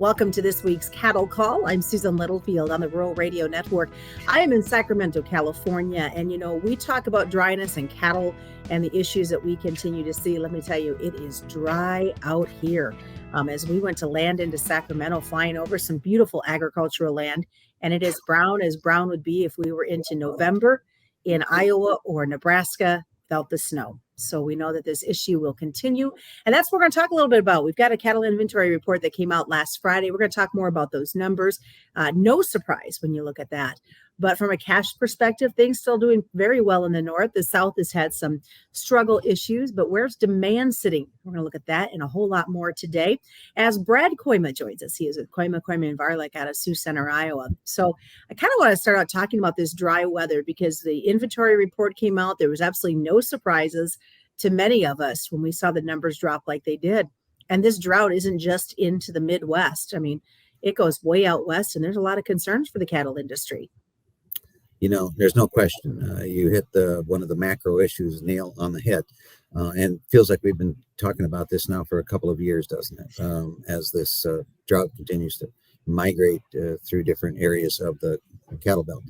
Welcome to this week's Cattle Call. I'm Susan Littlefield on the Rural Radio Network. I am in Sacramento, California, and we talk about dryness and cattle and the issues that we continue to see. Let me tell you, it is dry out here. As we went to land into Sacramento, flying over some beautiful agricultural land, and it is brown as brown would be if we were into November in Iowa or Nebraska without the snow. So we know that this issue will continue. And that's what we're going to talk a little bit about. We've got a cattle inventory report that came out last Friday. We're going to talk more about those numbers. No surprise when you look at that. But from a cash perspective, things still doing very well in the north. The south has had some struggle issues, but where's demand sitting? We're going to look at that and a whole lot more today as Brad Kooima joins us. He is with Kooima and Varlick out of Sioux Center, Iowa. So I kind of want to start out talking about this dry weather because the inventory report came out. There was absolutely no surprises to many of us when we saw the numbers drop like they did. And this drought isn't just into the Midwest. I mean, it goes way out west, and there's a lot of concerns for the cattle industry. There's no question. You hit one of the macro issues nail on the head. And feels like we've been talking about this now for a couple of years, doesn't it? As this drought continues to migrate through different areas of the cattle belt.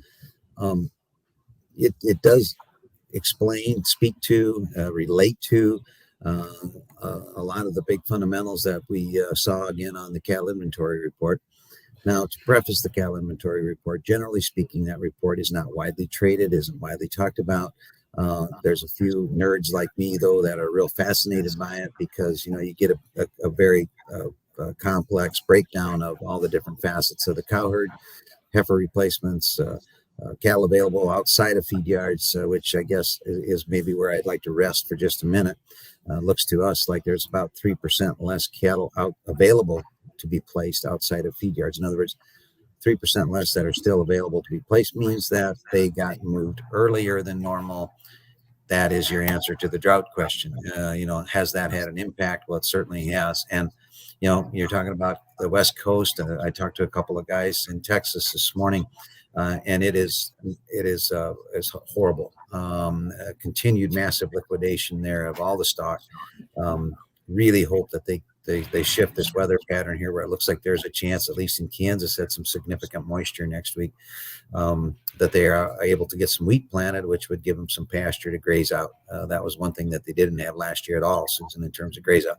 It does explain, speak to, relate to a lot of the big fundamentals that we saw again on the cattle inventory report. Now, to preface the cattle inventory report, generally speaking, that report is not widely traded, isn't widely talked about. There's a few nerds like me, though, that are real fascinated by it because, you get a very complex breakdown of all the different facets of the cow herd, heifer replacements, cattle available outside of feed yards, which I guess is maybe where I'd like to rest for just a minute. Looks to us like there's about 3% less cattle available to be placed outside of feed yards. In other words, 3% less that are still available to be placed means that they got moved earlier than normal. That is your answer to the drought question. Has that had an impact? Well, it certainly has. And, you're talking about the West Coast. I talked to a couple of guys in Texas this morning, and it is horrible. Continued massive liquidation there of all the stock. Really hope that they shift this weather pattern here where it looks like there's a chance, at least in Kansas, at some significant moisture next week, that they are able to get some wheat planted, which would give them some pasture to graze out. That was one thing that they didn't have last year at all, Susan, in terms of graze out,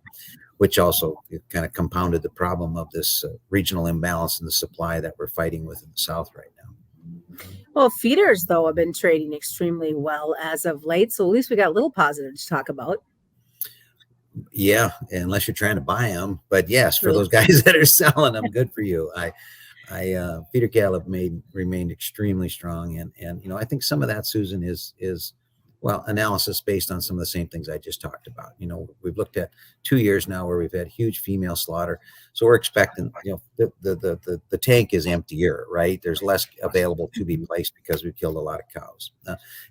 which also kind of compounded the problem of this regional imbalance in the supply that we're fighting with in the South right now. Well, feeders, though, have been trading extremely well as of late. So at least we got a little positive to talk about. Yeah, unless you're trying to buy them, but yes, for those guys that are selling them, good for you. Feeder cattle have remained extremely strong, and I think some of that, Susan, is analysis based on some of the same things I just talked about. We've looked at 2 years now where we've had huge female slaughter, so we're expecting the tank is emptier, right? There's less available to be placed because we've killed a lot of cows,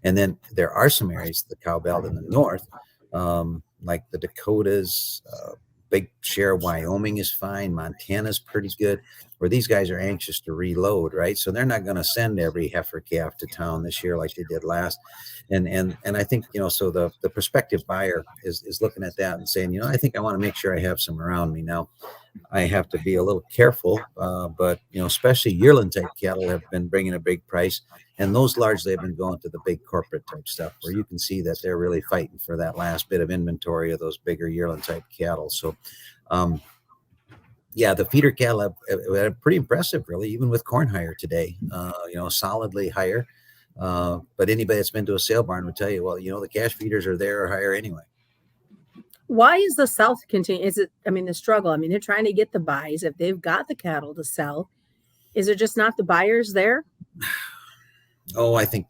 and then there are some areas, the cow belt in the north. Like the Dakotas, big share of Wyoming is fine. Montana's pretty good, where these guys are anxious to reload, right? So they're not going to send every heifer calf to town this year like they did last. And I think, so the prospective buyer is looking at that and saying, I think I want to make sure I have some around me. Now, I have to be a little careful, but, especially yearling type cattle have been bringing a big price. And those largely have been going to the big corporate type stuff where you can see that they're really fighting for that last bit of inventory of those bigger yearling type cattle. So, the feeder cattle have pretty impressive, really, even with corn higher today, solidly higher. But anybody that's been to a sale barn would tell you, well, the cash feeders are there or higher anyway. Why is the South continue? The struggle? They're trying to get the buys. If they've got the cattle to sell, is it just not the buyers there? Oh, I think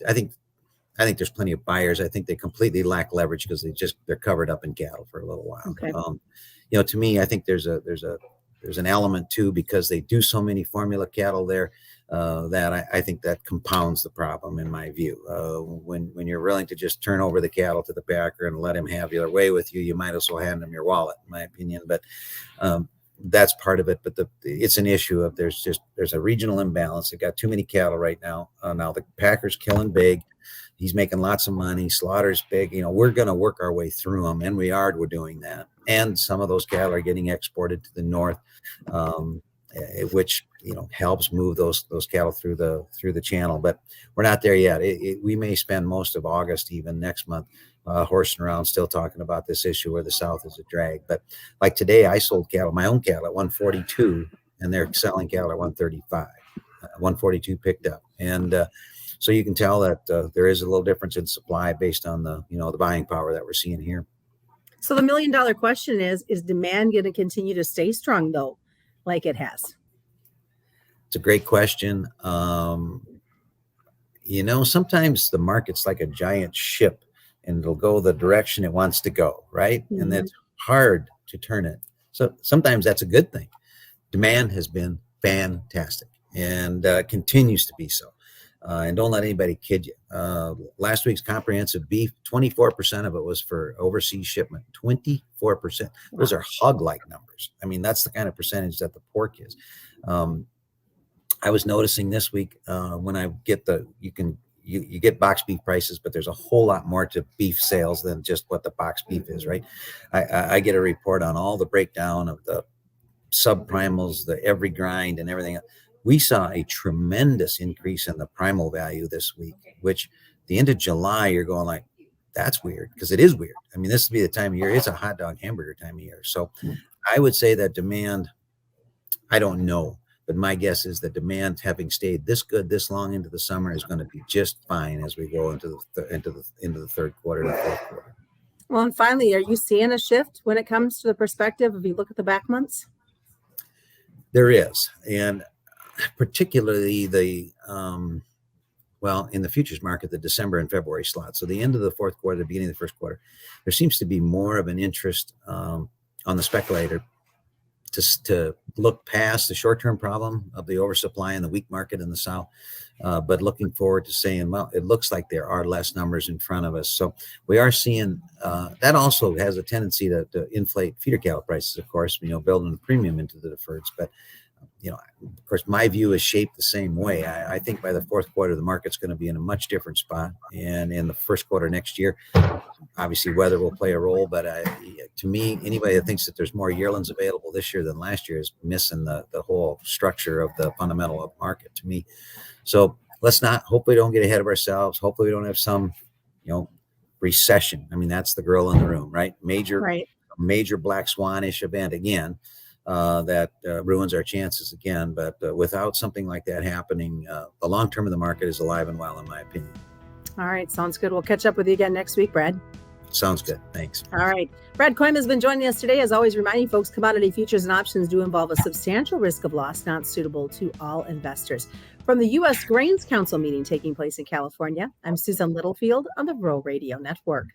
there's plenty of buyers. I think they completely lack leverage because they're covered up in cattle for a little while. Okay. To me, I think there's an element too, because they do so many formula cattle there, that I think that compounds the problem in my view. When you're willing to just turn over the cattle to the packer and let him have their way with you, you might as well hand him your wallet, in my opinion. But that's part of it. But it's an issue of there's a regional imbalance. They got too many cattle right now. Now the packer's killing big. He's making lots of money. Slaughter's big. We're going to work our way through them, and we're doing that. And some of those cattle are getting exported to the north. which helps move those cattle through the channel. But we're not there yet. We may spend most of August, even next month, horsing around, still talking about this issue where the South is a drag. But like today, I sold cattle, my own cattle, at 142, and they're selling cattle at 135. 142 picked up, and so you can tell that there is a little difference in supply based on the buying power that we're seeing here. So the $1 million question is demand going to continue to stay strong though, like it has? It's a great question. Sometimes the market's like a giant ship, and it'll go the direction it wants to go, right? Mm-hmm. And that's hard to turn it. So sometimes that's a good thing. Demand has been fantastic and continues to be so. And don't let anybody kid you. Last week's comprehensive beef, 24% of it was for overseas shipment. 24%. Those are hog-like numbers. I mean, that's the kind of percentage that the pork is. I was noticing this week when I get you get box beef prices, but there's a whole lot more to beef sales than just what the box beef is, right? I get a report on all the breakdown of the subprimals, the every grind and everything. We saw a tremendous increase in the primal value this week, which the end of July, you're going like, that's weird, because it is weird. I mean, this would be the time of year. It's a hot dog hamburger time of year. So I would say that demand, I don't know, but my guess is that demand, having stayed this good this long into the summer, is going to be just fine as we go into the third quarter and fourth quarter. Well, and finally, are you seeing a shift when it comes to the perspective if you look at the back months? There is, and particularly in the futures market, the December and February slot. So the end of the fourth quarter, the beginning of the first quarter, there seems to be more of an interest on the speculator to look past the short-term problem of the oversupply and the weak market in the South, but looking forward to saying, well, it looks like there are less numbers in front of us. So we are seeing that also has a tendency to inflate feeder cattle prices, of course, building a premium into the deferreds. But of course, my view is shaped the same way. I think by the fourth quarter, the market's going to be in a much different spot. And in the first quarter next year, obviously weather will play a role. But to me, anybody that thinks that there's more yearlings available this year than last year is missing the whole structure of the fundamental of market to me. So let's not, hopefully don't get ahead of ourselves. Hopefully we don't have some, recession. I mean, that's the girl in the room, right? Major black swan-ish event again. That ruins our chances again. But without something like that happening, the long term of the market is alive and well, in my opinion. All right. Sounds good. We'll catch up with you again next week, Brad. Sounds good. Thanks. All right. Brad Kooima has been joining us today. As always, reminding folks, commodity futures and options do involve a substantial risk of loss, not suitable to all investors. From the U.S. Grains Council meeting taking place in California, I'm Susan Littlefield on the Rural Radio Network.